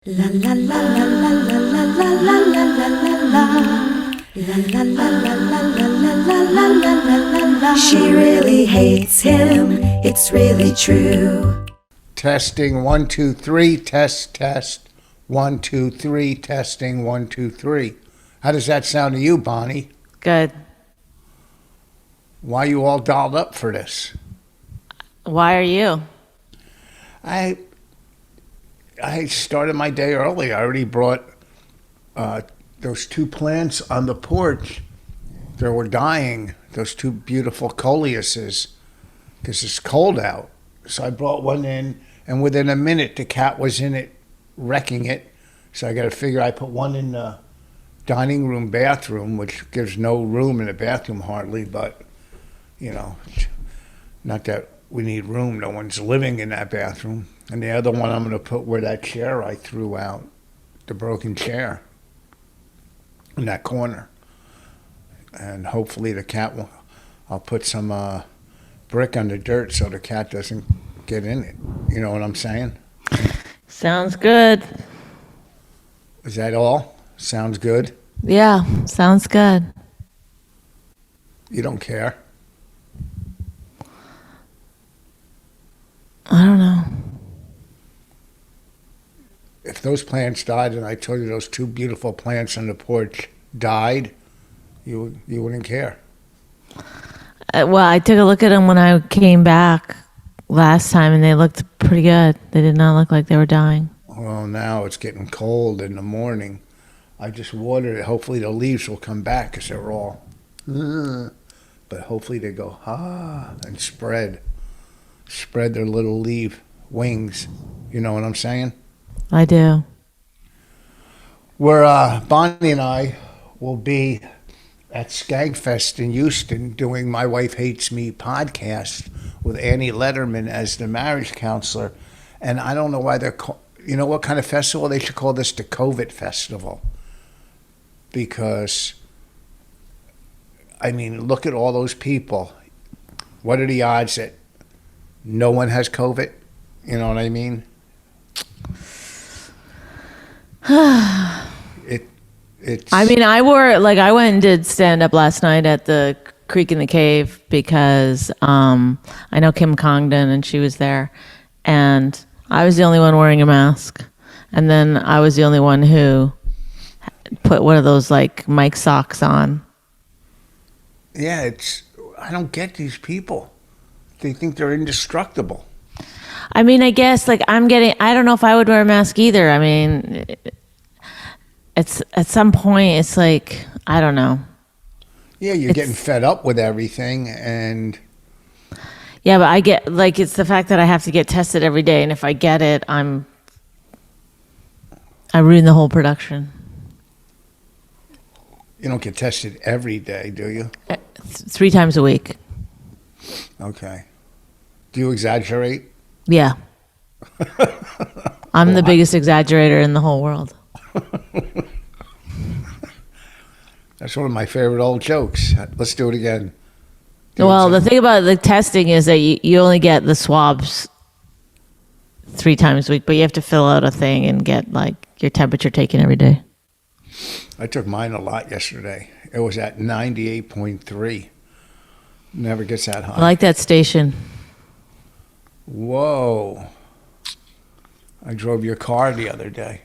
La la la la la la la la la la la la la. La la la la la la la la la la la la. She really hates him, it's really true. Testing 1 2 3, test 1 2 3, testing 1 2 3. How does that sound to you, Bonnie? Good. Why are you all dolled up for this? Why are you? I started my day early. I already brought those two plants on the porch. They were dying, those two beautiful coleuses, because it's cold out. So I brought one in, and within a minute, the cat was in it, wrecking it. So I got to figure I put one in the dining room bathroom, which gives no room in the bathroom hardly, but, you know, not that we need room. No one's living in that bathroom. And the other one I'm going to put where that chair I threw out, the broken chair, in that corner. And hopefully the cat will, I'll put some brick under dirt so the cat doesn't get in it. You know what I'm saying? Sounds good. Is that all? Sounds good? Yeah, sounds good. You don't care? I don't know. If those plants died, and I told you those two beautiful plants on the porch died, you wouldn't care. Well, I took a look at them when I came back last time, and they looked pretty good. They did not look like they were dying. Well, now it's getting cold in the morning. I just watered it. Hopefully the leaves will come back because they're all, but hopefully they go, and spread their little leaf wings. You know what I'm saying? I do. Where Bonnie and I will be at Skagfest in Houston doing My Wife Hates Me podcast with Annie Letterman as the marriage counselor. And I don't know why you know what kind of festival? They should call this the COVID festival. Because, I mean, look at all those people. What are the odds that no one has COVID? You know what I mean? It's. I mean, I went and did stand up last night at the Creek in the Cave because I know Kim Congdon and she was there, and I was the only one wearing a mask, and then I was the only one who put one of those like mic socks on. Yeah, I don't get these people. They think they're indestructible. I mean, I guess like I don't know if I would wear a mask either. I mean, it's at some point it's like, I don't know. Yeah, you're getting fed up with everything, and yeah, but I get like it's the fact that I have to get tested every day, and if I get it, I ruin the whole production. You don't get tested every day, do you? 3 times a week. Okay. Do you exaggerate? Yeah. I'm the biggest exaggerator in the whole world. That's one of my favorite old jokes. Let's do it again. The thing about the testing is that you only get the swabs 3 times a week, but you have to fill out a thing and get like your temperature taken every day. I took mine a lot yesterday. It was at 98.3. Never gets that high. I like that station. Whoa. I drove your car the other day.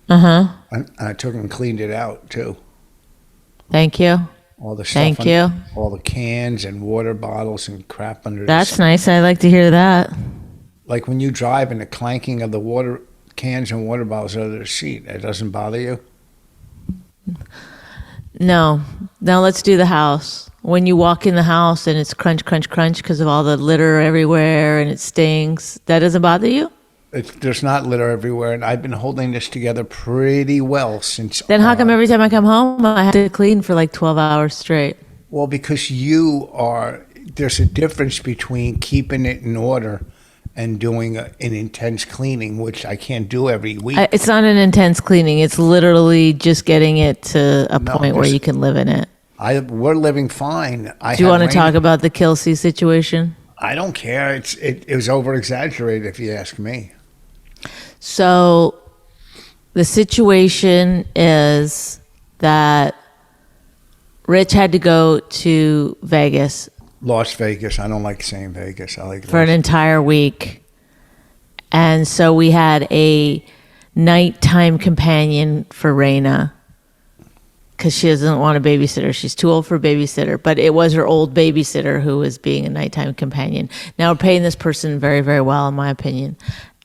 Uh-huh. I took and cleaned it out, too. Thank you. All the stuff. Thank you. All the cans and water bottles and crap under That's nice. I like to hear that. Like when you drive and the clanking of the water cans and water bottles under the seat, it doesn't bother you? No. Now let's do the house. When you walk in the house and it's crunch, crunch, crunch because of all the litter everywhere and it stinks, that doesn't bother you? There's not litter everywhere, and I've been holding this together pretty well since. Then how come every time I come home I have to clean for like 12 hours straight? Well, because there's a difference between keeping it in order and doing an intense cleaning, which I can't do every week. It's not an intense cleaning. It's literally just getting it to a point where you can live in it. We're living fine. Do you want to talk about the Kelsey situation? I don't care. It was over-exaggerated if you ask me. So The situation is that Rich had to go to Vegas Las Vegas. I don't like saying Vegas. I like for an entire week. And so we had a nighttime companion for Raina because she doesn't want a babysitter. She's too old for a babysitter. But it was her old babysitter who was being a nighttime companion. Now we're paying this person very, very well, in my opinion.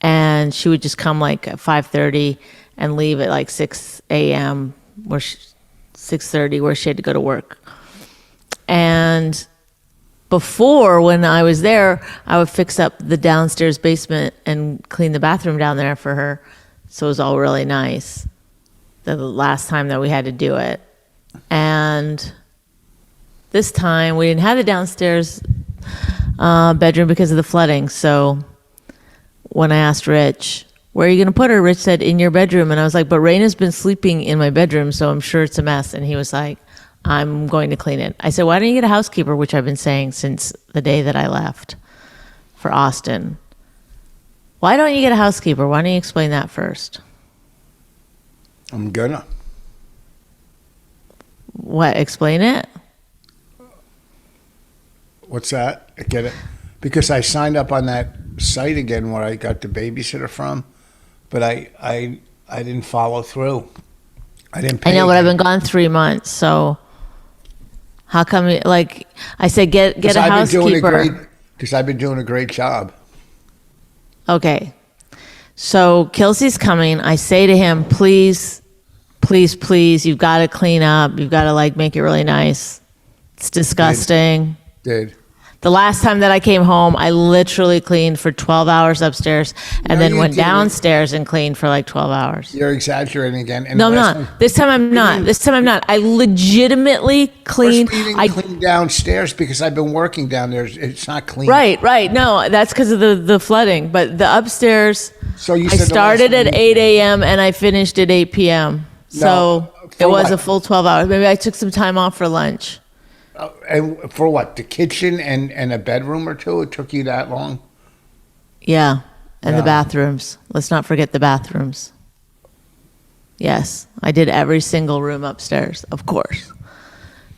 And she would just come like at 5:30 and leave at like 6 a.m. 6:30 where she had to go to work. And before, when I was there, I would fix up the downstairs basement and clean the bathroom down there for her. So it was all really nice. The last time that we had to do it. And this time we didn't have the downstairs bedroom because of the flooding. So when I asked Rich, where are you going to put her? Rich said, in your bedroom. And I was like, but Raina's been sleeping in my bedroom, so I'm sure it's a mess. And he was like, I'm going to clean it. I said, why don't you get a housekeeper, which I've been saying since the day that I left for Austin. Why don't you get a housekeeper? Why don't you explain that first? I'm gonna. What? Explain it? What's that? I get it. Because I signed up on that site again where I got the babysitter from, but I didn't follow through. I didn't pay. I know, but I've been gone 3 months, so how come? Like I said, get a housekeeper. Because I've been doing a great job. Okay, so Kelsey's coming. I say to him, please, please, please, you've got to clean up. You've got to like make it really nice. It's disgusting. Did. The last time that I came home, I literally cleaned for 12 hours upstairs and then went downstairs and cleaned for like 12 hours. You're exaggerating again. And no, I'm not. This time I'm not. This time I'm not. I legitimately cleaned. I cleaned downstairs because I've been working down there. It's not clean. Right. No, that's because of the flooding. But the upstairs, so you I started at 8 a.m. and I finished at 8 p.m. So it was a full 12 hours. Maybe I took some time off for lunch. And for what? The kitchen and a bedroom or two? It took you that long? Yeah. And the bathrooms. Let's not forget the bathrooms. Yes. I did every single room upstairs, of course.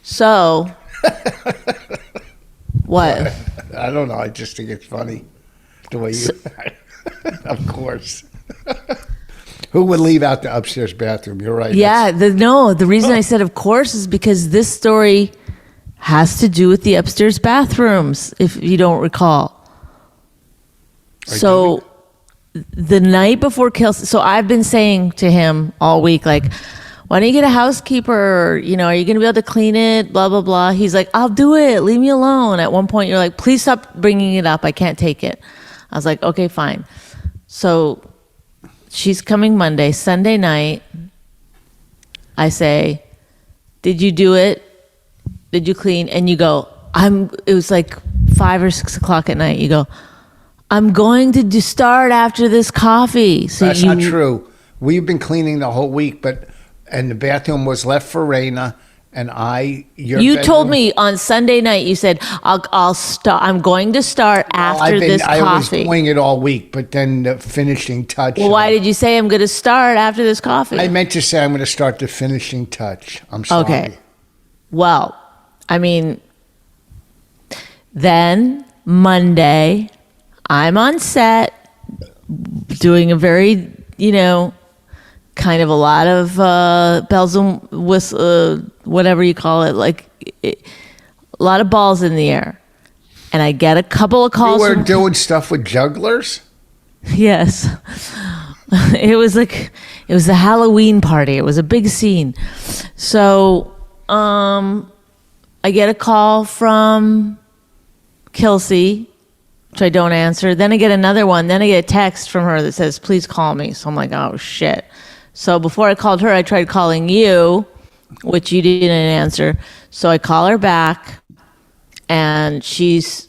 So, what? I don't know. I just think it's funny the way you. Of course. Who would leave out the upstairs bathroom? You're right. Yeah. The reason I said of course is because this story has to do with the upstairs bathrooms, if you don't recall. So the night before Kelsey, so I've been saying to him all week, like, why don't you get a housekeeper? You know, are you going to be able to clean it? Blah, blah, blah. He's like, I'll do it. Leave me alone. At one point, you're like, please stop bringing it up. I can't take it. I was like, okay, fine. So she's coming Monday. Sunday night, I say, did you do it? Did you clean? And you go, it was like 5 or 6 o'clock at night. You go, I'm going to start after this coffee. So that's not true. We've been cleaning the whole week, and the bathroom was left for Raina, and you told me on Sunday night, you said, I'll start. I'm going to start after this coffee. I was doing it all week, but then the finishing touch. Well, why did you say I'm going to start after this coffee? I meant to say I'm going to start the finishing touch. I'm sorry. Okay. Well, I mean, then Monday, I'm on set doing a very, kind of a lot of bells and whistles, whatever you call it, like a lot of balls in the air. And I get a couple of calls. You were doing stuff with jugglers? Yes. It was a Halloween party. It was a big scene. So, I get a call from Kelsey, which I don't answer. Then I get another one. Then I get a text from her that says, please call me. So I'm like, oh, shit. So before I called her, I tried calling you, which you didn't answer. So I call her back, and she's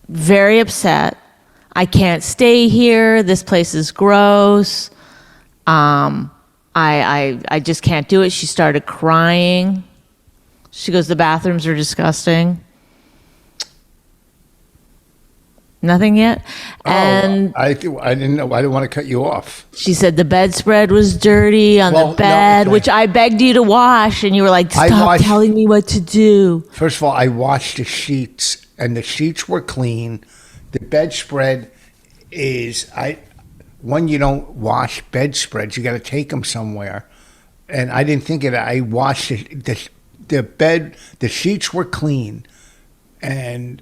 very upset. I can't stay here. This place is gross. I just can't do it. She started crying. She goes, the bathrooms are disgusting. Nothing yet. And I didn't know. I didn't want to cut you off. she said the bedspread was dirty on Well, the no, bed, okay. which I begged you to wash, and you were like, I "Stop washed- telling me what to do." First of all, I washed the sheets, and the sheets were clean. The bedspread is when you don't wash bedspreads, you got to take them somewhere. And I didn't think of it. I washed the bed. The sheets were clean, and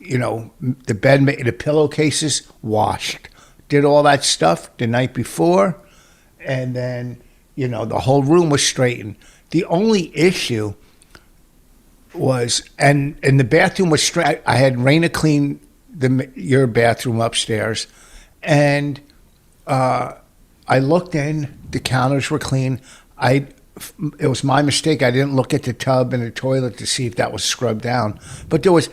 the bed, the pillowcases washed. Did all that stuff the night before, and then the whole room was straightened. The only issue was, and the bathroom was straight. I had Raina clean your bathroom upstairs, and I looked in. The counters were clean. It was my mistake. I didn't look at the tub and the toilet to see if that was scrubbed down. But there was,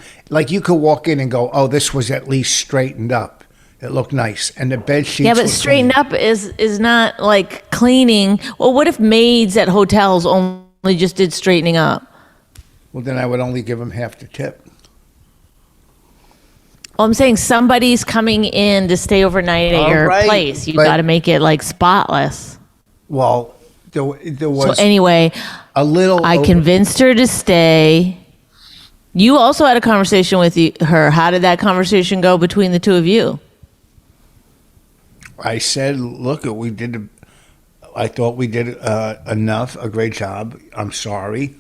you could walk in and go, "Oh, this was at least straightened up. It looked nice." And the bed sheets. Yeah, but were straightened clean. up is not like cleaning. Well, what if maids at hotels only just did straightening up? Well, then I would only give them half the tip. Well, I'm saying somebody's coming in to stay overnight at All your right, place. You but- got to make it like spotless. Well, there was So anyway, a little. I convinced her to stay. You also had a conversation with her. How did that conversation go between the two of you? I said, "Look, I thought we did enough, a great job. I'm sorry.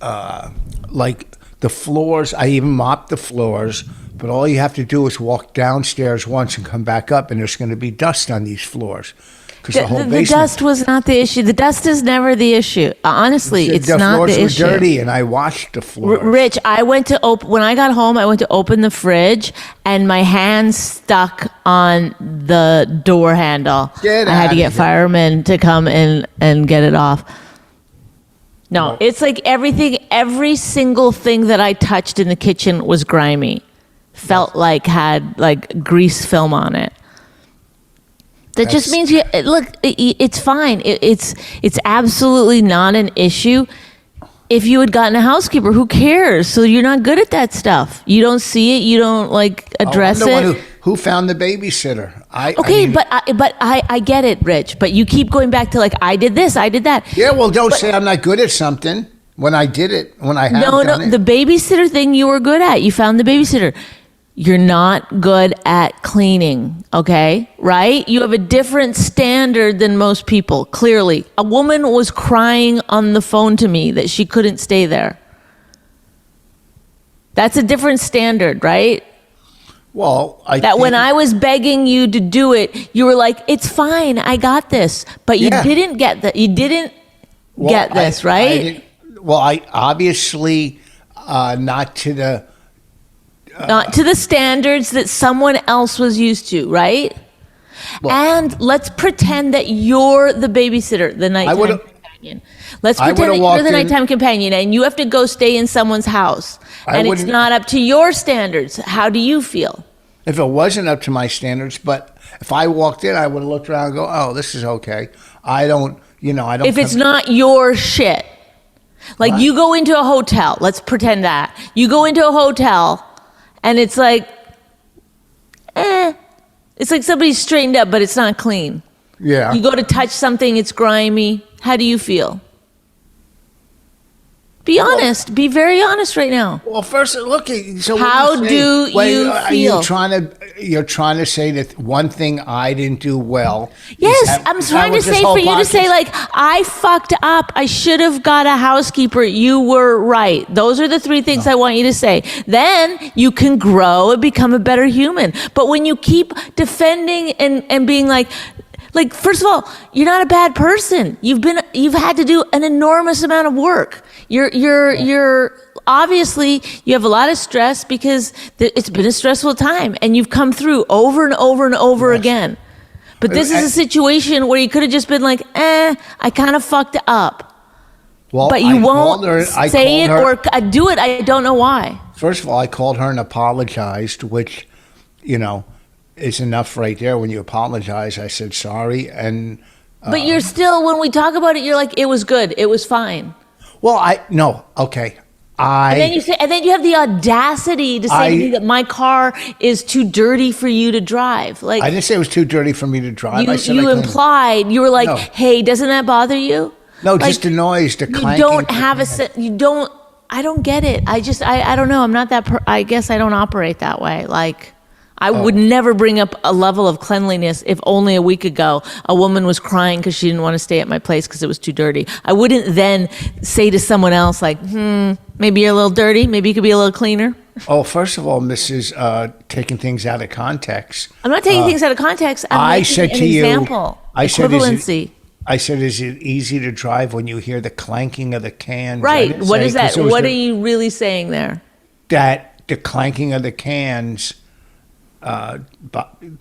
The floors, I even mopped the floors, but all you have to do is walk downstairs once and come back up, and there's going to be dust on these floors." Because the whole The basement, dust was not the issue. The dust is never the issue. Honestly, it's the not floors the were issue. dirty, and I washed the floors. Rich, I went to when I got home, I went to open the fridge and my hand stuck on the door handle. Get I had to outta get here. firemen to come in and get it off. No, it's like every single thing that I touched in the kitchen was grimy. Felt like had like grease film on it. That just means it's fine. It's absolutely not an issue. If you had gotten a housekeeper, who cares? So you're not good at that stuff. You don't see it. You don't address I'm the it. one who found the babysitter. Okay, but I get it, Rich. But you keep going back to I did this, I did that. Yeah, well, don't say I'm not good at something when I did it, when I have done it. The babysitter thing you were good at. You found the babysitter. You're not good at cleaning, okay? Right? You have a different standard than most people, clearly. A woman was crying on the phone to me that she couldn't stay there. That's a different standard, right? Well, When I was begging you to do it, you were like, "It's fine, I got this." But you Yeah. didn't get that. You didn't get this, right? I obviously not to the. Not to the standards that someone else was used to, right? And let's pretend that you're the babysitter, the nighttime companion. Let's I pretend that would've you're walked the in- nighttime companion and you have to go stay in someone's house. And it's wouldn't- not up to your standards. How do you feel? If it wasn't up to my standards, but if I walked in, I would have looked around and go, "Oh, this is okay." I don't. If it's not your shit. Like you go into a hotel, let's pretend that. You go into a hotel and it's like, it's like somebody's straightened up, but it's not clean. Yeah. You go to touch something, it's grimy. How do you feel? Be honest. Be very honest right now. Well, first, look. So How what do you are feel? You're trying to say that one thing I didn't do well. Yes, I'm trying to say for you to say I fucked up. I should have got a housekeeper. You were right. Those are the three things I want you to say. Then you can grow and become a better human. But when you keep defending and being like, first of all, you're not a bad person. You've had to do an enormous amount of work. You're obviously you have a lot of stress because it's been a stressful time and you've come through over and over and over again. But this is a situation where you could have just been like, I kind of fucked up. Well, But you I won't called her- I say it called her- or do it. I don't know why. First of all, I called her and apologized, which, is enough right there. When you apologize, I said sorry, and. But you're still, when we talk about it, you're like, it was good. It was fine. Well, no, okay. And then you say, and then you have the audacity to say to me that my car is too dirty for you to drive. Like, I didn't say it was too dirty for me to drive. I said you implied, you were like, No. hey, doesn't that bother you? No, Like, just the noise, the clanking. You don't have I don't get it. I don't know. I'm not that, I guess I don't operate that way. Like, I would never bring up a level of cleanliness if only a week ago a woman was crying because she didn't want to stay at my place because it was too dirty. I wouldn't then say to someone else like, maybe you're a little dirty. Maybe you could be a little cleaner. Oh, first of all, Mrs. Taking things out of context. I'm not taking things out of context. I'm making an example. Equivalency. I said, is it easy to drive when you hear the clanking of the cans? Right. What is that? What are you really saying there? That the clanking of the cans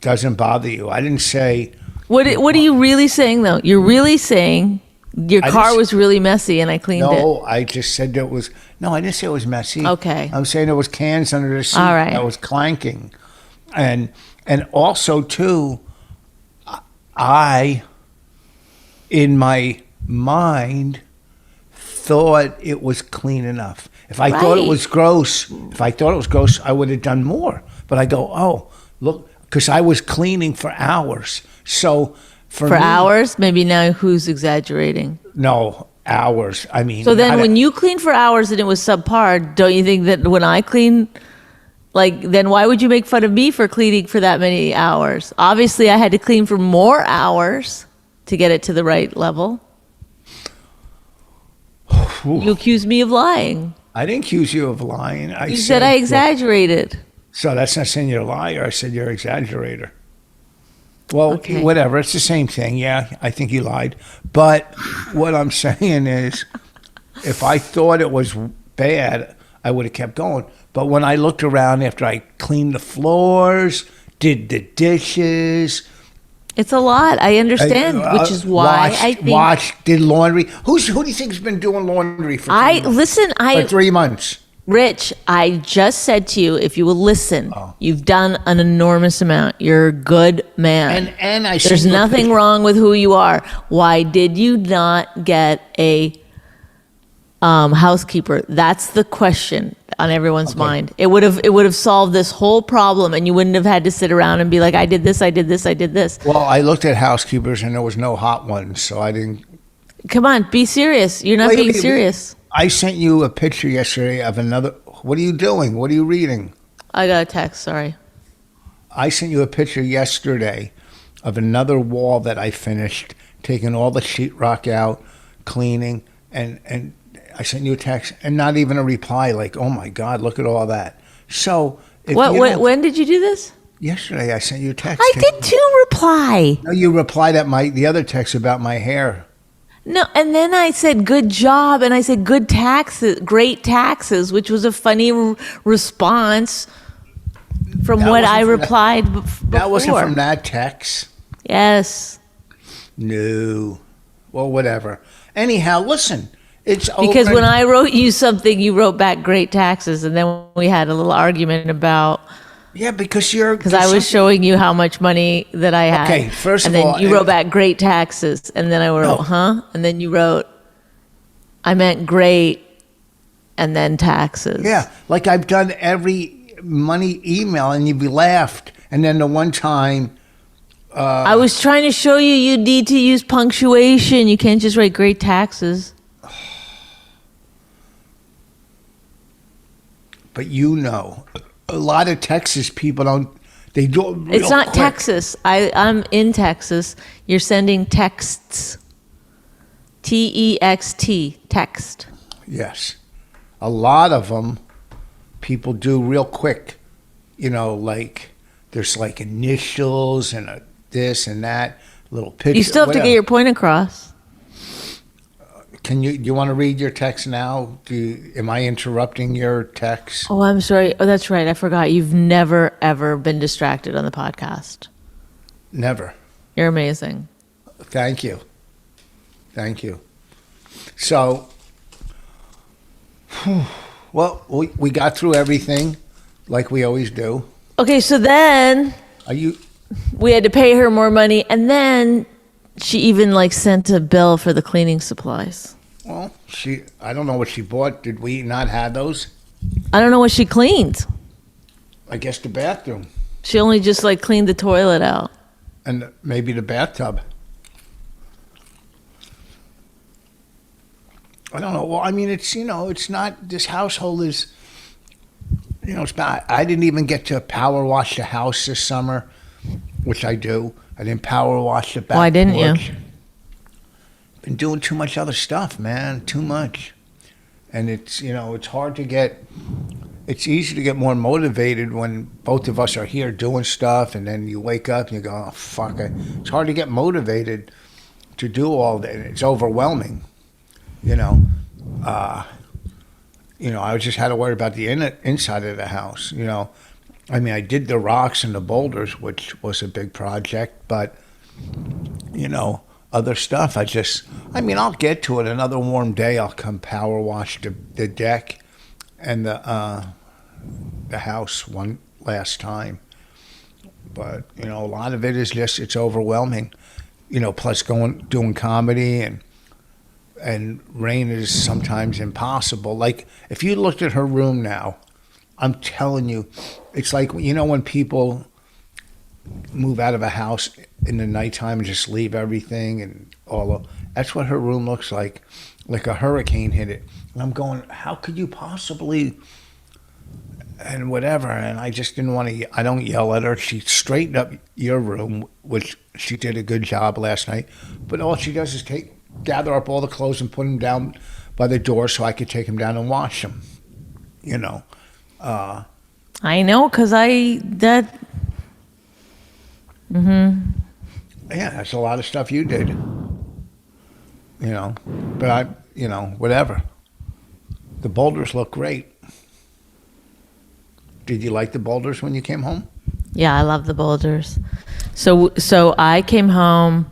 doesn't bother you. I didn't say. What are you really saying though? You're really saying your car was really messy and I cleaned it. No, I just said it was. No, I didn't say it was messy. Okay. I'm saying there was cans under the seat. All right. That was clanking, and also too, I, in my mind, thought it was clean enough. If I thought it was gross, I would have done more. But I go, oh, look, because I was cleaning for hours. So for me, hours? Maybe now who's exaggerating? No, hours. I mean. So then when you clean for hours and it was subpar, don't you think that when I clean, like, then why would you make fun of me for cleaning for that many hours? Obviously, I had to clean for more hours to get it to the right level. You accused me of lying. I didn't accuse you of lying. You said I exaggerated. So that's not saying you're a liar. I said you're an exaggerator. Well, Okay. whatever. It's the same thing. Yeah, I think you lied. But what I'm saying is, if I thought it was bad, I would have kept going. But when I looked around after I cleaned the floors, did the dishes, It's a lot. I understand, which is why I think did laundry. Who do you think's been doing laundry for 3 months? Rich, I just said to you, if you will listen, you've done an enormous amount. You're a good man. And I There's nothing wrong with who you are. Why did you not get a housekeeper? That's the question on everyone's mind. It would have solved this whole problem, and you wouldn't have had to sit around and be like, I did this, I did this, I did this. Well, I looked at housekeepers and there was no hot ones, so I didn't. Come on, be serious. You're not being serious. I sent you a picture yesterday of another. What are you doing? What are you reading? I got a text, sorry. I sent you a picture yesterday of another wall that I finished, taking all the sheetrock out, cleaning, and I sent you a text and not even a reply, like, oh my God, look at all that. So when did you do this? Yesterday I sent you a text. I did too reply. No, you replied at the other text about my hair. No, and then I said good job, and I said good taxes, great taxes, which was a funny response from what I replied before. That wasn't from that text. Yes. No. Well, whatever. Anyhow, listen. It's over. Because when I wrote you something, you wrote back great taxes, and then we had a little argument about. Yeah, because I was showing you how much money that I had. Okay, first of all, and then you wrote back great taxes, and then I wrote, and then you wrote, I meant great, and then taxes. Yeah, like I've done every money email, and you laughed, and then the one time. I was trying to show you need to use punctuation. You can't just write great taxes. But a lot of Texas people don't. They do it real It's not quick. Texas. I'm in Texas. You're sending texts. TEXT, text. Yes, a lot of them people do real quick. Like there's like initials and this and that little picture. You still have to get your point across. Do you want to read your text now? Am I interrupting your text? Oh, I'm sorry. Oh, that's right. I forgot. You've never, ever been distracted on the podcast. Never. You're amazing. Thank you. So, well, we got through everything like we always do. Okay, so then we had to pay her more money, and then she even sent a bill for the cleaning supplies. Well, I don't know what she bought. Did we not have those? I don't know what she cleaned. I guess the bathroom She only just like cleaned the toilet out. and maybe the bathtub. I don't know. Well, I mean, it's not, this household is, it's not, I didn't even get to power wash the house this summer, which I do. I didn't power wash the back Why didn't you? porch. Been doing too much other stuff, man. Too much. And it's hard to get, it's easy to get more motivated when both of us are here doing stuff, and then you wake up and you go, oh, fuck it. It's hard to get motivated to do all that. It's overwhelming, I just had to worry about the inside of the house, I mean, I did the rocks and the boulders, which was a big project, but, other stuff, I'll get to it. Another warm day, I'll come power wash the deck and the house one last time. But, a lot of it is just, it's overwhelming, plus doing comedy and rain is sometimes impossible. Like, if you looked at her room now, I'm telling you, it's like, when people move out of a house in the nighttime and just leave everything and that's what her room looks like a hurricane hit it. And I'm going, how could you possibly, and whatever. And I just didn't want to, I don't yell at her. She straightened up your room, which she did a good job last night. But all she does is gather up all the clothes and put them down by the door so I could take them down and wash them. I know, because Yeah, that's a lot of stuff you did. But whatever. The boulders look great. Did you like the boulders when you came home? Yeah, I love the boulders. So I came home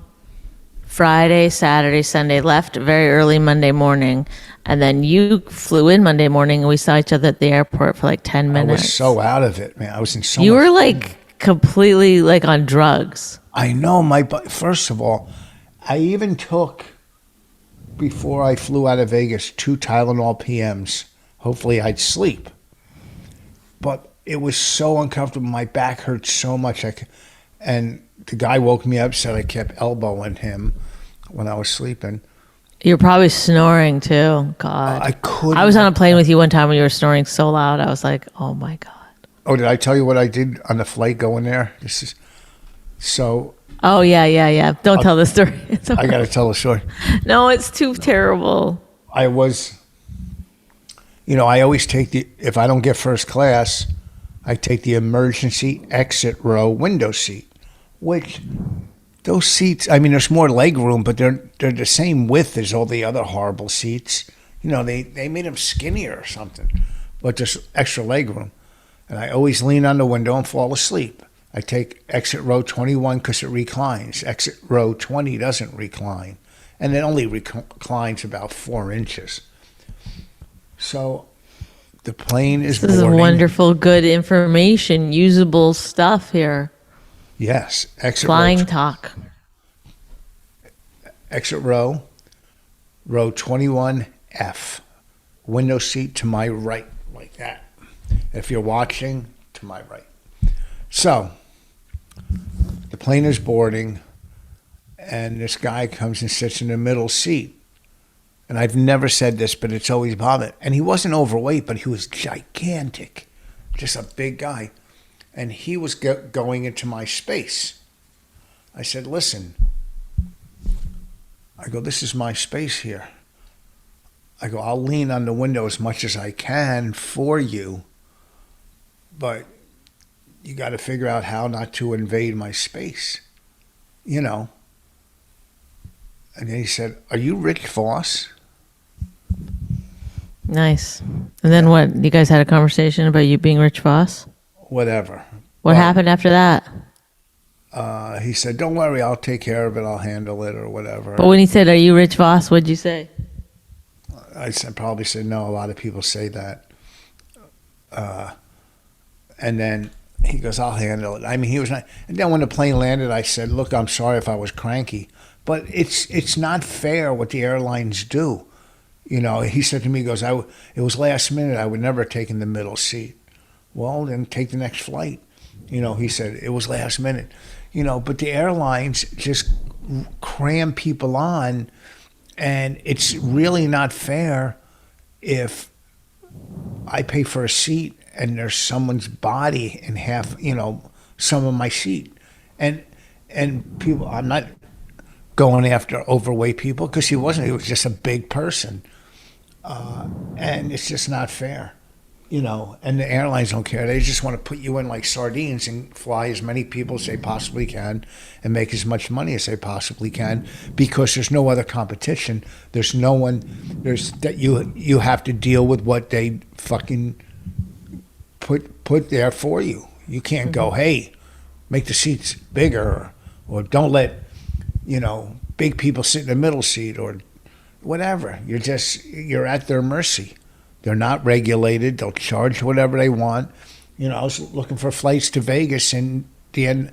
Friday, Saturday, Sunday, left very early Monday morning, and then you flew in Monday morning, and we saw each other at the airport for like 10 minutes. I was so out of it, man. I was in so You much were like completely like on drugs. I know first of all, I even took, before I flew out of Vegas, 2 Tylenol PMs. Hopefully I'd sleep. But it was so uncomfortable. My back hurt so much. And the guy woke me up, said I kept elbowing him when I was sleeping. You're probably snoring too. God. I couldn't. I was on a plane with you one time when you were snoring so loud. I was like, oh my God. Oh, did I tell you what I did on the flight going there? This is so. Oh, yeah. Don't tell the story. It's okay. I got to tell the story. No, it's too terrible. I was, I always take if I don't get first class, I take the emergency exit row window seat, which those seats, I mean, there's more leg room, but they're the same width as all the other horrible seats. They made them skinnier or something, but there's extra leg room. And I always lean on the window and fall asleep. I take exit row 21 because it reclines. Exit row 20 doesn't recline. And it only reclines about 4 inches. So the plane is boarding. This is wonderful, good information, usable stuff here. Yes. Flying talk. Exit row 21F. Window seat to my right, like that. If you're watching, to my right. So, the plane is boarding, and this guy comes and sits in the middle seat. And I've never said this, but it's always bothered. And he wasn't overweight, but he was gigantic. Just a big guy. And he was going into my space. I said, listen. I go, this is my space here. I go, I'll lean on the window as much as I can for you. But you got to figure out how not to invade my space, And then he said, are you Rich Voss? Nice. And then what? You guys had a conversation about you being Rich Voss? Whatever. What happened after that? He said, don't worry, I'll take care of it. I'll handle it or whatever. But when he said, are you Rich Voss, what'd you say? I probably said, no, a lot of people say that. And then he goes, I'll handle it. I mean, he was not. And then when the plane landed, I said, look, I'm sorry if I was cranky. But it's not fair what the airlines do. He said to me, he goes, it was last minute. I would never have taken the middle seat. Well, then take the next flight. He said it was last minute. But the airlines just cram people on, and it's really not fair if I pay for a seat and there's someone's body in half, some of my seat. And people, I'm not going after overweight people because he wasn't. He was just a big person. And it's just not fair, and the airlines don't care. They just want to put you in like sardines and fly as many people as they possibly can and make as much money as they possibly can because there's no other competition. There's no one, that you have to deal with what they fucking put there for you. You can't go, hey, make the seats bigger or don't let, big people sit in the middle seat or whatever. You're at their mercy. They're not regulated. They'll charge whatever they want. I was looking for flights to Vegas in the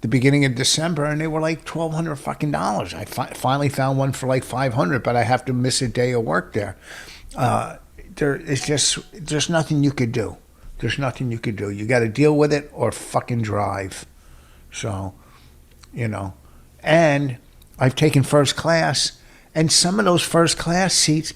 beginning of December, and they were like $1,200 fucking dollars. I finally found one for like $500, but I have to miss a day of work there. There's nothing you could do. There's nothing you could do. You got to deal with it or fucking drive. So, and I've taken first class. And some of those first class seats,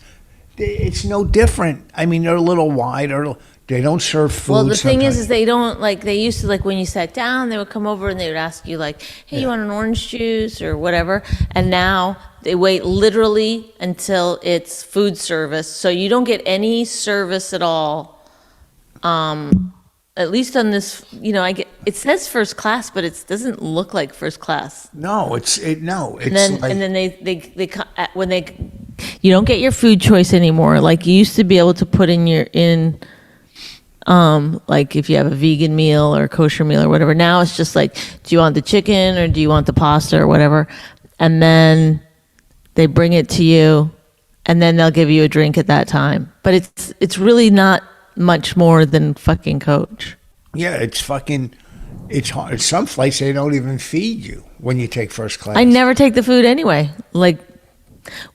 it's no different. I mean, they're a little wider. They don't serve food. Well, the thing sometimes. is they don't, they used to, when you sat down, they would come over and they would ask you, hey, you want an orange juice or whatever? And now they wait literally until it's food service. So you don't get any service at all. At least on this, it says first class, but it doesn't look like first class. No, it's And then you don't get your food choice anymore. Like you used to be able to put in if you have a vegan meal or a kosher meal or whatever. Now it's just do you want the chicken or do you want the pasta or whatever? And then they bring it to you, and then they'll give you a drink at that time. But it's really not much more than fucking Coach. Yeah, it's hard. Some flights, they don't even feed you when you take first class. I never take the food anyway.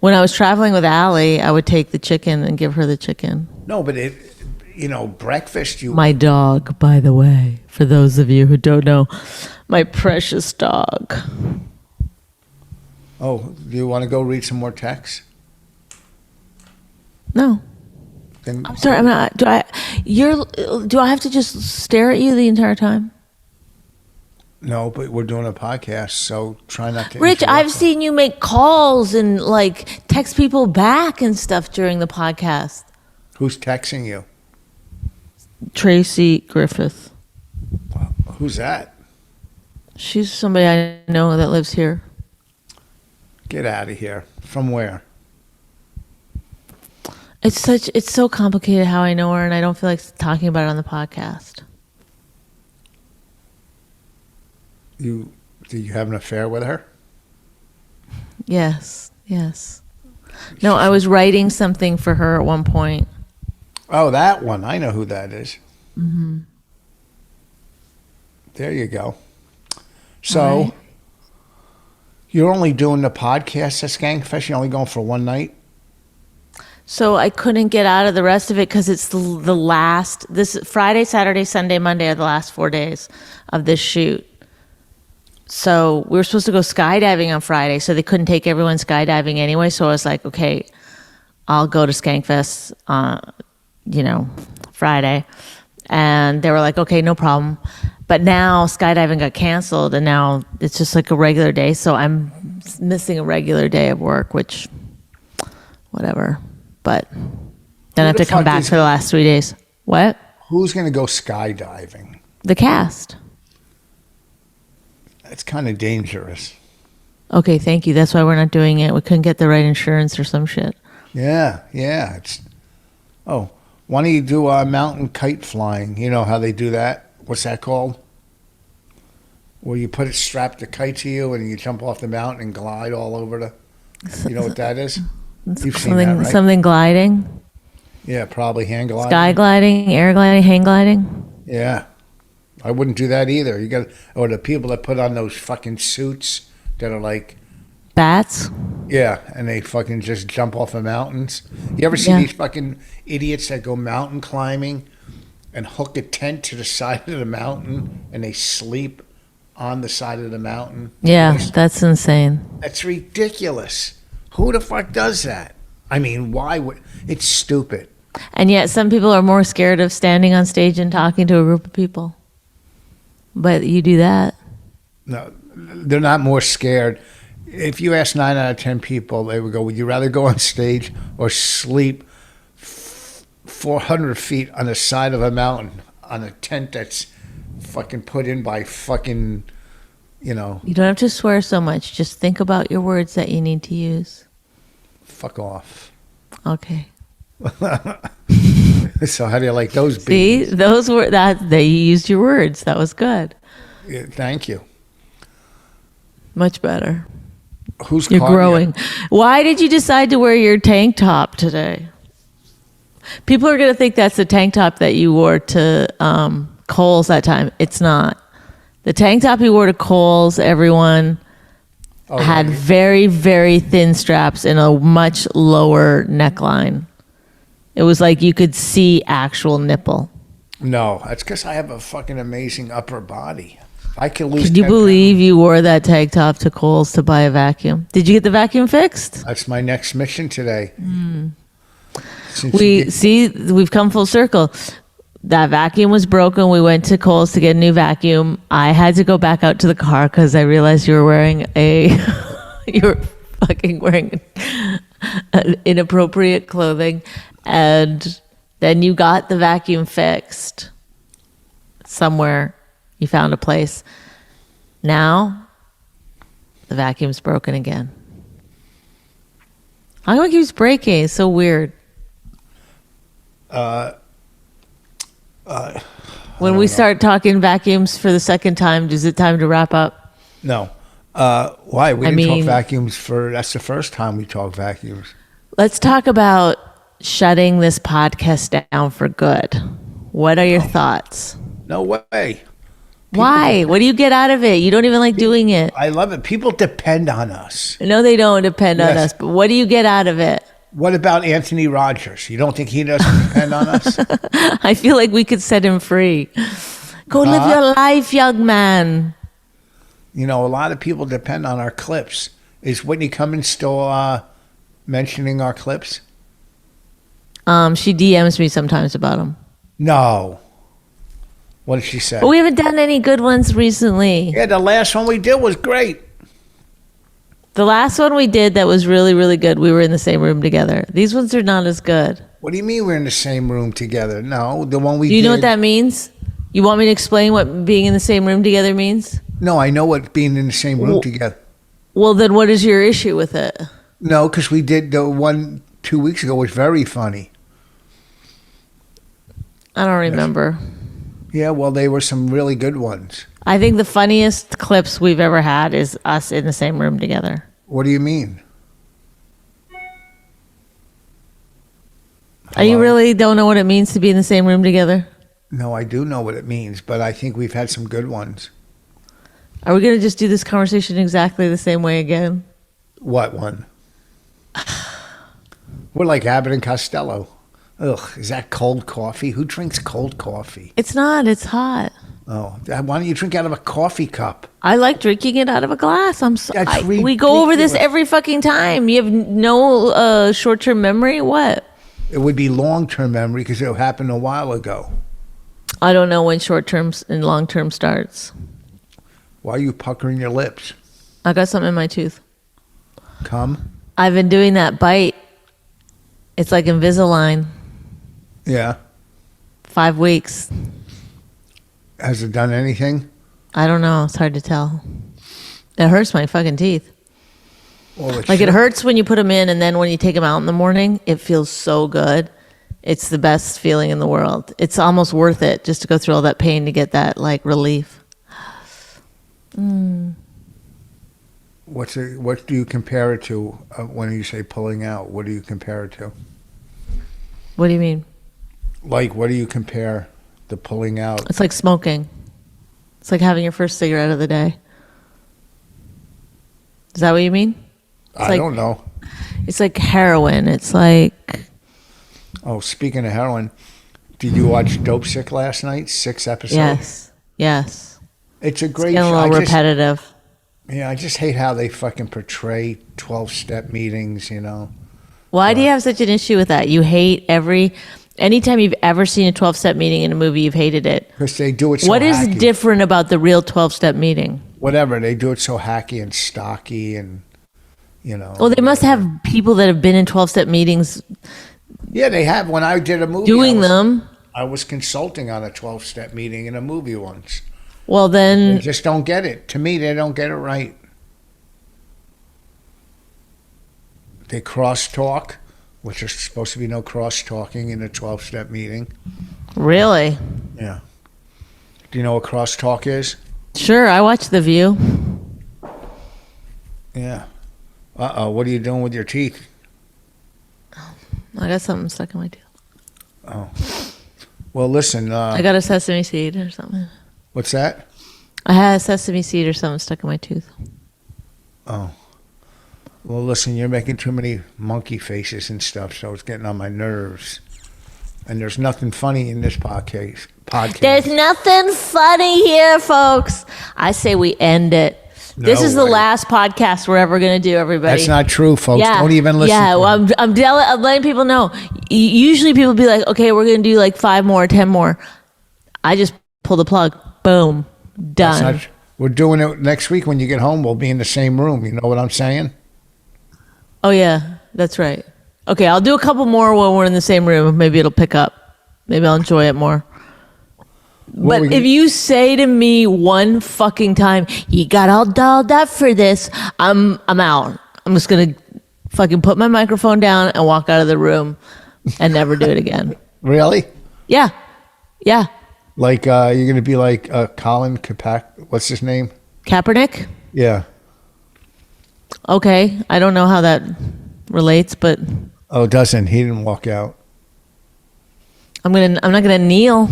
When I was traveling with Allie, I would take the chicken and give her the chicken. No, but breakfast, My dog, by the way, for those of you who don't know, my precious dog. Oh, do you want to go read some more texts? No. Then, I'm sorry. Do I have to just stare at you the entire time? No, but we're doing a podcast, so try not to. Rich, interrupt I've them. seen you make calls and text people back and stuff during the podcast. Who's texting you? Tracy Griffith. Who's that? She's somebody I know that lives here. Get out of here. From where? It's so complicated how I know her, and I don't feel like talking about it on the podcast. Do you have an affair with her? Yes. No, I was writing something for her at one point. Oh, that one. I know who that is. Mm-hmm. There you go. So, Right. You're only doing the podcast at Skankfest? You're only going for one night? So I couldn't get out of the rest of it because it's the last. This Friday, Saturday, Sunday, Monday are the last 4 days of this shoot. So we were supposed to go skydiving on Friday, so they couldn't take everyone skydiving anyway. So I was like, okay, I'll go to Skankfest, Friday. And they were like, okay, no problem. But now skydiving got canceled, and now it's just a regular day. So I'm missing a regular day of work, which, whatever. But then I have to come back for the last 3 days. What? Who's going to go skydiving? The cast. That's kind of dangerous. Okay, thank you. That's why we're not doing it. We couldn't get the right insurance or some shit. Yeah. Why don't you do mountain kite flying? You know how they do that? What's that called? Where you strap the kite to you and you jump off the mountain and glide all over the... You know what that is? You've seen that, right? Something gliding? Yeah, probably hang gliding. Sky gliding, air gliding, hang gliding? Yeah. I wouldn't do that either. Or the people that put on those fucking suits that are Bats? Yeah, and they fucking just jump off of mountains. You ever see Yeah. these fucking idiots that go mountain climbing and hook a tent to the side of the mountain and they sleep on the side of the mountain? Yeah, that's insane. That's ridiculous. Who the fuck does that? I mean, why would... It's stupid. And yet some people are more scared of standing on stage and talking to a group of people. But you do that. No, they're not more scared. If you ask 9 out of 10 people, they would go, would you rather go on stage or sleep 400 feet on the side of a mountain on a tent that's fucking put in by fucking, You don't have to swear so much. Just think about your words that you need to use. fuck off. Okay. So how do you like those See, beats? those were that they used your words. That was good. Yeah, thank you. Much better. Who's You're caught you? growing. Why did you decide to wear your tank top today? People are going to think that's the tank top that you wore to Kohl's that time. It's not. The tank top you wore to Kohl's, everyone had really? very, very thin straps and a much lower neckline. It was like you could see actual nipple. No, that's because I have a fucking amazing upper body. I could lose. Can you 10 believe you wore that tank top to Kohl's to buy a vacuum? Did you get the vacuum fixed? That's my next mission today. Since We've come full circle. That vacuum was broken. We went to Kohl's to get a new vacuum. I had to go back out to the car because I realized you were wearing you were fucking wearing inappropriate clothing. And then you got the vacuum fixed somewhere. You found a place. Now the vacuum's broken again. How come it keeps breaking? It's so weird. When we start talking vacuums for the second time, is it time to wrap up? No. Why? We I didn't mean- talk vacuums that's the first time we talked vacuums. Let's talk about shutting this podcast down for good. What are your thoughts? No way. Why? What do you get out of it? You don't even like doing it. I love it. People depend on us. No, they don't depend on Yes. us, but what do you get out of it? What about Anthony Rogers? You don't think he doesn't depend on us? I feel like we could set him free. Go live your life, young man. A lot of people depend on our clips. Is Whitney Cummings still mentioning our clips? She DMs me sometimes about them. No. What did she say? But we haven't done any good ones recently. Yeah, the last one we did was great. The last one we did that was really, really good, we were in the same room together. These ones are not as good. What do you mean we're in the same room together? No, the one we did. Do you know what that means? You want me to explain what being in the same room together means? No, I know what being in the same room together. Well, then what is your issue with it? No, because we did the one 2 weeks ago was very funny. I don't remember. Yeah, well, they were some really good ones. I think the funniest clips we've ever had is us in the same room together. What do you mean? Are you really don't know what it means to be in the same room together? No, I do know what it means, but I think we've had some good ones. Are we going to just do this conversation exactly the same way again? What one? We're like Abbott and Costello. Ugh, is that cold coffee? Who drinks cold coffee? It's not. It's hot. Oh, why don't you drink out of a coffee cup? I like drinking it out of a glass. That's we go over this ridiculous. every fucking time. You have no short-term memory? What? It would be long-term memory because it happened a while ago. I don't know when short-term and long-term starts. Why are you puckering your lips? I got something in my tooth. Come? I've been doing that bite. It's like Invisalign. Yeah. 5 weeks. Has it done anything? I don't know. It's hard to tell. It hurts my fucking teeth. Well, Like it hurts when you put them in, and then when you take them out in the morning, it feels so good. It's the best feeling in the world. It's almost worth it just to go through all that pain to get that like relief. What do you compare it to when you say pulling out? What do you compare it to? What do you mean? Like, what do you compare the pulling out? It's like smoking. It's like having your first cigarette of the day. Is that what you mean? I don't know. It's like heroin. It's like, Oh, speaking of heroin, did you watch Dope Sick last night? 6 episodes. yes. It's a great Getting a show. little repetitive. I just hate how they fucking portray 12-step meetings, you know. Why do you have such an issue with that? You hate anytime you've ever seen a 12-step meeting in a movie, you've hated it. Because they do it so What is hacky. different about the real 12-step meeting? Whatever, they do it so hacky and stocky and, you know. Well, they must have people that have been in 12-step meetings Yeah, they have. When I did a movie. doing them. I was consulting on a 12-step meeting in a movie once. Well, then They just don't get it. To me, they don't get it right. They cross-talk, which is supposed to be no cross-talking in a 12-step meeting. really? Yeah. Do you know what cross-talk is? Sure, I watch The View. Yeah. Uh-oh, what are you doing with your teeth? I got something stuck in my tooth. Oh. Well, listen. I got a sesame seed or something. What's that? I had a sesame seed or something stuck in my tooth. Oh. Well, listen, you're making too many monkey faces and stuff, so it's getting on my nerves. And there's nothing funny in this podcast. There's nothing funny here, folks. I say we end it. This No is the way. last podcast we're ever going to do, everybody. That's not true, folks. Don't even listen. Yeah, to well, it. I'm letting people know. Usually people be like, okay, we're going to do like 5 more, 10 more. I just pull the plug. Boom. That's Done. not- we're doing it next week when you get home. We'll be in the same room. You know what I'm saying? Oh, yeah, that's right. Okay, I'll do a couple more when we're in the same room. Maybe it'll pick up. Maybe I'll enjoy it more. What But we- if you say to me one fucking time, you got all dolled up for this, I'm out. I'm just gonna fucking put my microphone down and walk out of the room and never do it again. Really? Yeah. Like you're going to be like Colin Kaepernick. What's his name? Kaepernick? Yeah. Okay. I don't know how that relates, but Oh, doesn't. He didn't walk out. I'm not gonna kneel.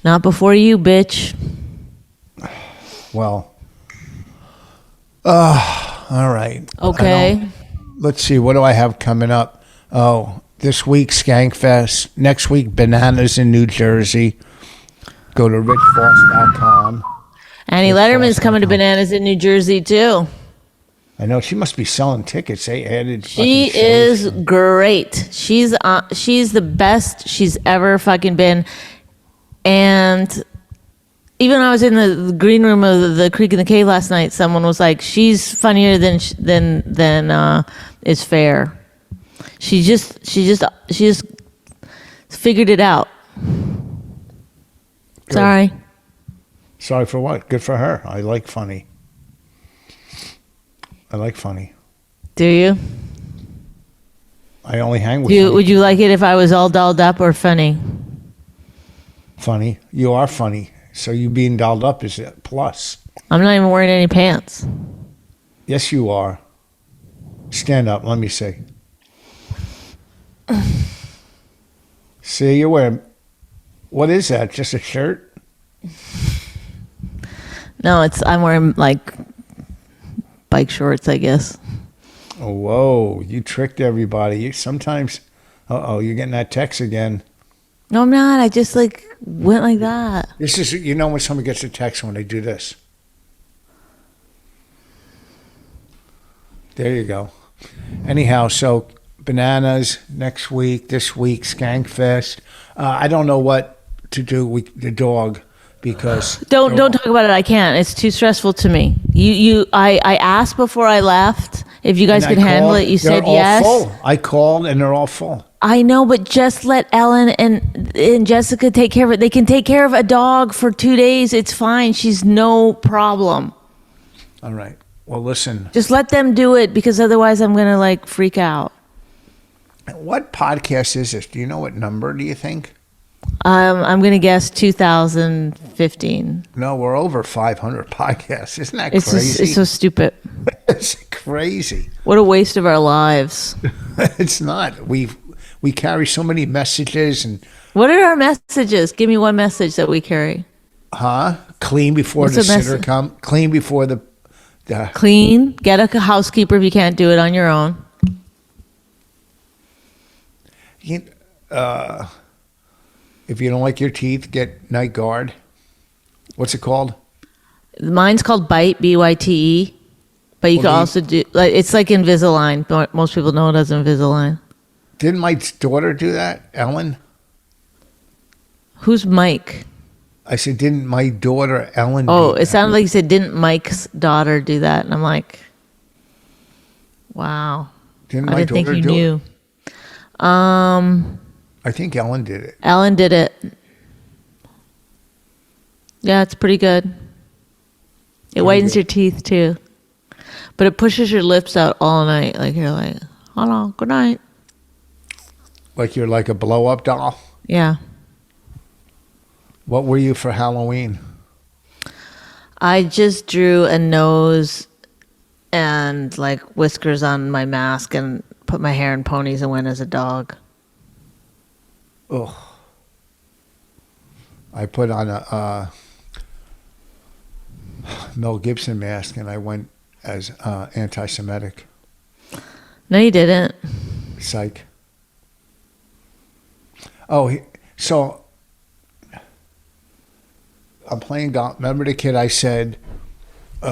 Not before you, bitch. Well. All right. Okay. Let's see. What do I have coming up? Oh, this week, Skankfest. Next week, Bananas in New Jersey. Go to richvoss.com. Annie Letterman's coming to Bananas in New Jersey too. I know she must be selling tickets. They added. She fucking is shows. great. She's the best she's ever fucking been. And even when I was in the green room of the Creek in the Cave last night, someone was like, "She's funnier than is fair." She just figured it out. Good. Sorry. Sorry for what? Good for her. I like funny. Do you? I only hang with Would you like it if I was all dolled up or funny? funny. You are funny. So you being dolled up is a plus. I'm not even wearing any pants. Yes, you are. Stand up. Let me see. See, you're wearing. What is that? Just a shirt? No, I'm wearing like bike shorts, I guess. Oh, whoa. You tricked everybody. Sometimes. Uh-oh, you're getting that text again. No, I'm not. I just like went like that. This is, you know when someone gets a text when they do this. There you go. Anyhow, so Bananas next week, this week, Skankfest. I don't know what to do with the dog because Don't talk about it. I can't. It's too stressful to me. I asked before I left if you guys and I could handle called, it. You they're said all yes. Full. I called and they're all full. I know, but just let Ellen and Jessica take care of it. They can take care of a dog for 2 days. It's fine. She's no problem. All right. Well, listen. Just let them do it because otherwise I'm going to like freak out. What podcast is this? Do you know what number do you think? I'm going to guess 2015. No, we're over 500 podcasts. Isn't that It's crazy? it's so stupid. It's crazy. What a waste of our lives. It's not. We carry so many messages and What are our messages? Give me one message that we carry. clean before What's the the sitter message? come. Clean before the Clean. Get a housekeeper if you can't do it on your own. If you don't like your teeth, get Night Guard. What's it called? Mine's called Bite, B-Y-T-E. But you can also do, like, it's like Invisalign. Most people know it as Invisalign. Didn't my daughter do that, Ellen? Who's Mike? I said, didn't my daughter, Ellen? Oh, it sounded like you said, didn't Mike's daughter do that? And I'm like, wow. Didn't I my didn't think daughter you do knew. it? I think Ellen did it. Ellen did it. Yeah, it's pretty good. It whitens your teeth too. But it pushes your lips out all night. Like you're like, hello, good night. Like you're like a blow-up doll? Yeah. What were you for Halloween? I just drew a nose and like whiskers on my mask and put my hair in ponies and went as a dog. Ugh. I put on a Mel Gibson mask and I went as anti-Semitic. No, you didn't. Psych. Oh, so I'm playing golf. Remember the kid I said... we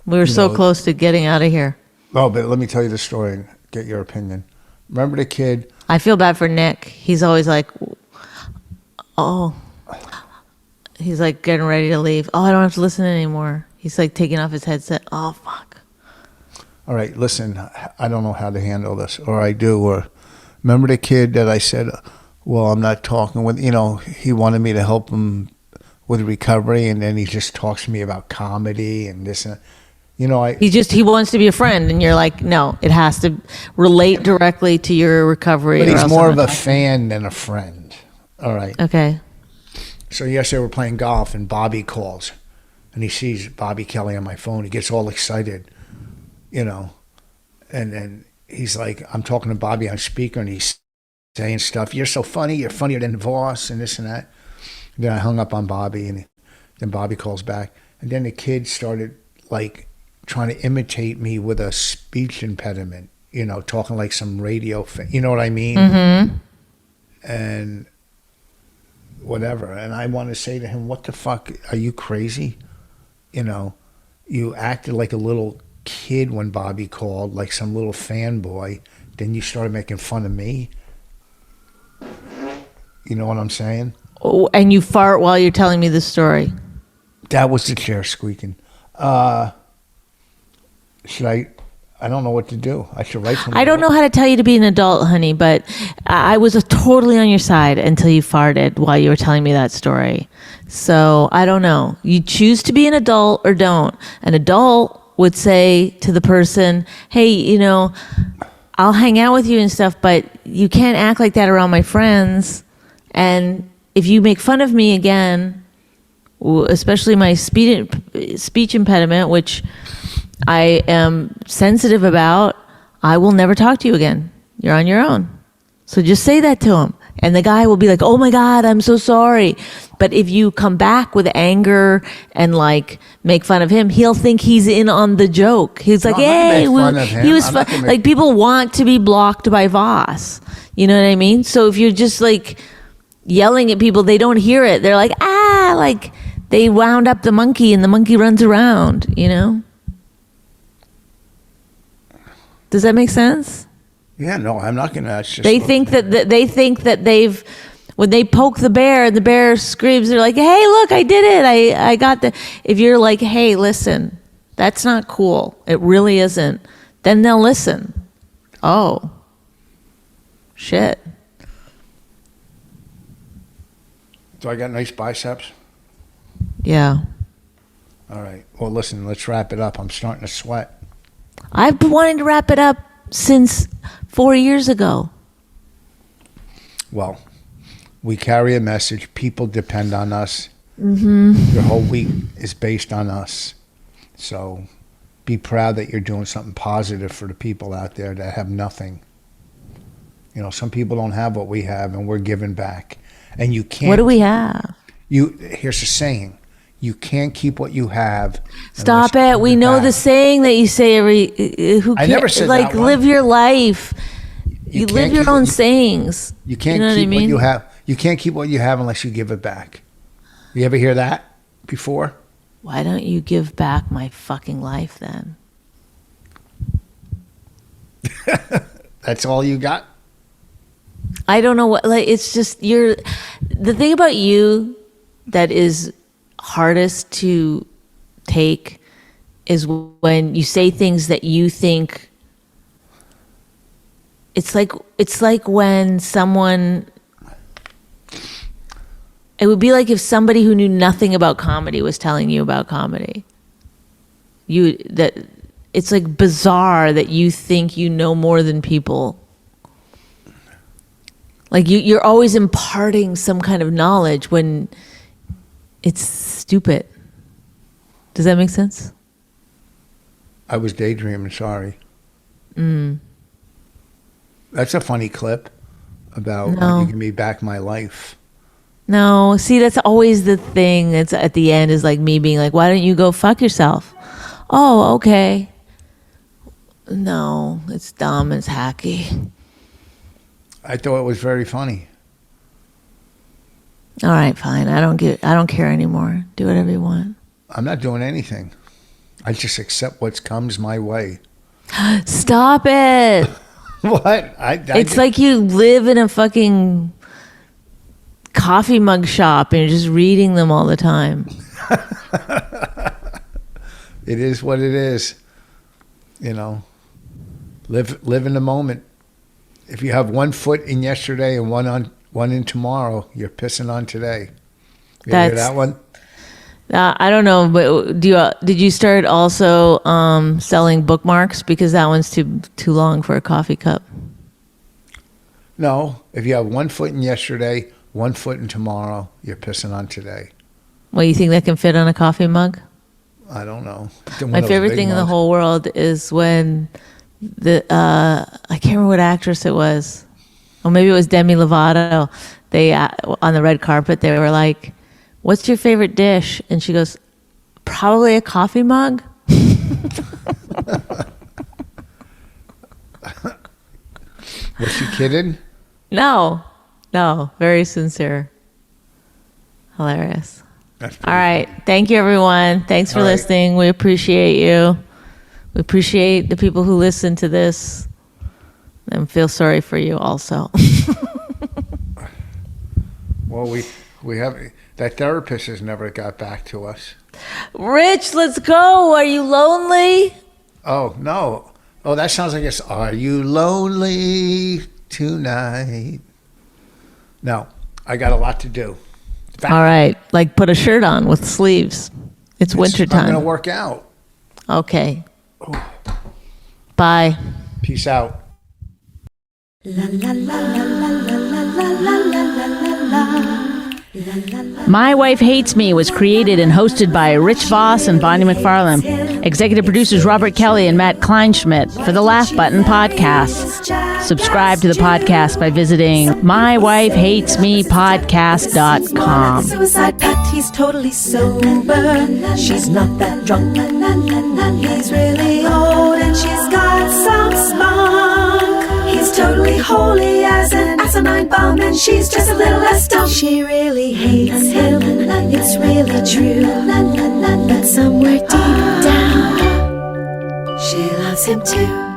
were so close to getting out of here. Oh, but let me tell you the story and get your opinion. Remember the kid... I feel bad for Nick. He's always like, oh, he's like getting ready to leave. Oh, I don't have to listen anymore. He's like taking off his headset. Oh, fuck. All right, listen, I don't know how to handle this, or I do. Or remember the kid that I said, well, I'm not talking with, he wanted me to help him with recovery, and then he just talks to me about comedy and this and that. He wants to be a friend, and you're like, no, it has to relate directly to your recovery. But he's more of a fan than a friend. All right. Okay. So yesterday we're playing golf, and Bobby calls, and he sees Bobby Kelly on my phone. He gets all excited, and then he's like, I'm talking to Bobby on speaker, and he's saying stuff. You're so funny. You're funnier than Voss, and this and that. And then I hung up on Bobby, and then Bobby calls back, and then the kid started like trying to imitate me with a speech impediment, talking like some radio you know what I mean? Mm-hmm. And whatever. And I want to say to him, what the fuck? Are you crazy? You acted like a little kid when Bobby called, like some little fanboy. Then you started making fun of me. You know what I'm saying? Oh, and you fart while you're telling me the story. That was the chair squeaking. Should I don't know what to do. I should write something. I don't know how to tell you to be an adult, honey, but I was totally on your side until you farted while you were telling me that story. So I don't know. You choose to be an adult or don't. An adult would say to the person, hey, I'll hang out with you and stuff, but you can't act like that around my friends. And if you make fun of me again, especially my speech impediment, which I am sensitive about, I will never talk to you again. You're on your own. So just say that to him. And the guy will be like, oh my God, I'm so sorry. But if you come back with anger and like make fun of him, he'll think he's in on the joke. He's like, hey, he was fun. Like people want to be blocked by Voss. You know what I mean? So if you're just like yelling at people, they don't hear it. They're like, like they wound up the monkey and the monkey runs around, Does that make sense? Yeah, no, I'm not gonna. They think that they've, when they poke the bear and the bear screams, they're like, "Hey, look, I did it! I got the." If you're like, "Hey, listen, that's not cool. It really isn't," then they'll listen. Oh, shit. Do I got nice biceps? Yeah. All right. Well, listen, let's wrap it up. I'm starting to sweat. I've been wanting to wrap it up since 4 years ago. Well, we carry a message. People depend on us. Mm-hmm. Your whole week is based on us. So be proud that you're doing something positive for the people out there that have nothing. Some people don't have what we have, and we're giving back. And you can't. What do we have? Here's a saying. You can't keep what you have. Stop unless you it. We give know back. the saying that you say every. Who I never said like that one. live your life. You can't live your keep own what you- sayings. You can't know what keep I mean? what you have. You can't keep what you have unless you give it back. You ever hear that before? Why don't you give back my fucking life then? That's all you got? I don't know what, like, it's just, the thing about you that is hardest to take is when you say things that you think, it's like when someone, it would be like if somebody who knew nothing about comedy was telling you about comedy. It's like bizarre that you think you know more than people. Like you're always imparting some kind of knowledge when it's stupid. Does that make sense? I was daydreaming, sorry. That's a funny clip about No. you give me back my life. No, see, that's always the thing. It's at the end is like me being like, why don't you go fuck yourself? Oh, okay. No, it's dumb. It's hacky. I thought it was very funny. All right, fine. I don't care anymore. Do whatever you want. I'm not doing anything. I just accept what comes my way. Stop it. What? It's like you live in a fucking coffee mug shop and you're just reading them all the time. It is what it is. You know, live in the moment. If you have 1 foot in yesterday and one in tomorrow, you're pissing on today. You hear that one? I don't know, but did you start also selling bookmarks, because that one's too long for a coffee cup? No. If you have 1 foot in yesterday, 1 foot in tomorrow, you're pissing on today. Well, you think that can fit on a coffee mug? I don't know. My favorite thing in the whole world is when I can't remember what actress it was. Or maybe it was Demi Lovato. They on the red carpet, they were like, "What's your favorite dish?" And she goes, "Probably a coffee mug." Was she kidding? No, very sincere. Hilarious. That's All right. Thank you, everyone. Thanks for All right. listening. We appreciate you. We appreciate the people who listen to this and feel sorry for you also. Well, we have that therapist has never got back to us. Rich, let's go. Are you lonely? Oh no! Oh, that sounds like it's "Are you lonely tonight?" No, I got a lot to do. All right. Like put a shirt on with sleeves. It's I'm wintertime. gonna work out. Okay. Bye. Peace out. La la la la la la la la la la la la. My Wife Hates Me was created and hosted by Rich Voss and Bonnie McFarlane. Executive producers Robert Kelly and Matt Kleinschmidt for the Laugh Button podcast. Subscribe to the podcast by visiting mywifehatesmepodcast.com. Suicide pact, he's totally sober. She's not that drunk. He's really old and she's got some spunk. He's totally holy as an asinine bomb, and she's just a little less dumb. She really hates him, it's really true. But somewhere deep down, she loves him too.